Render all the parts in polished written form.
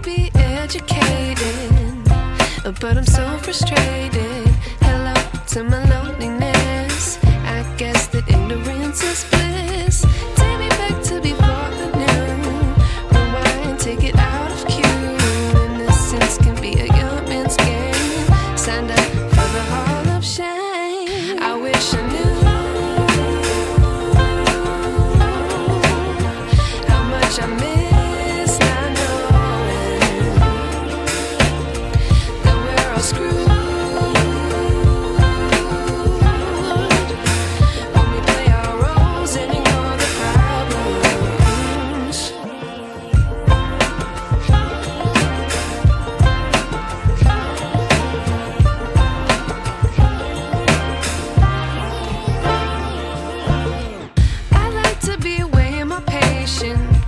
be educated, but I'm so frustrated. Hello to my loneliness. I guess that ignorance is bliss. Take me back to before the new. Rewind, take it out of cue. Innocence can be a young man's game. Signed up for the hall of shame. I wish I knew how much I miss not knowing that we're all screwed.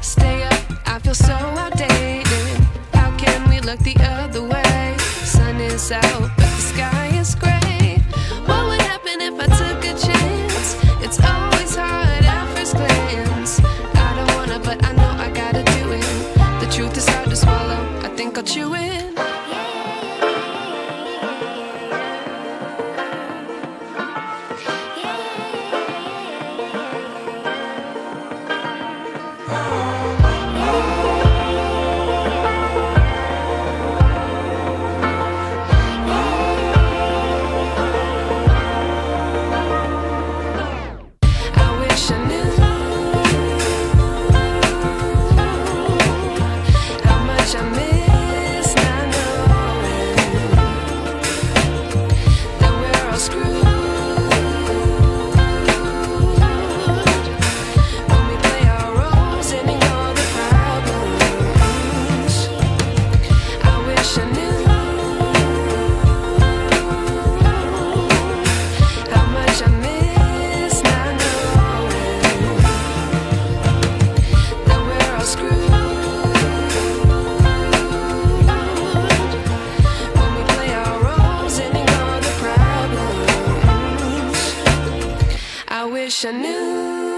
Stay up, I feel so outdated. How can we look the other way? Sun is out, but the sky is gray. What would happen if I took a chance? It's always hard at first glance. I don't wanna, but I know I gotta do it. The truth is hard to swallow, I think I'll chew it. I wish I knew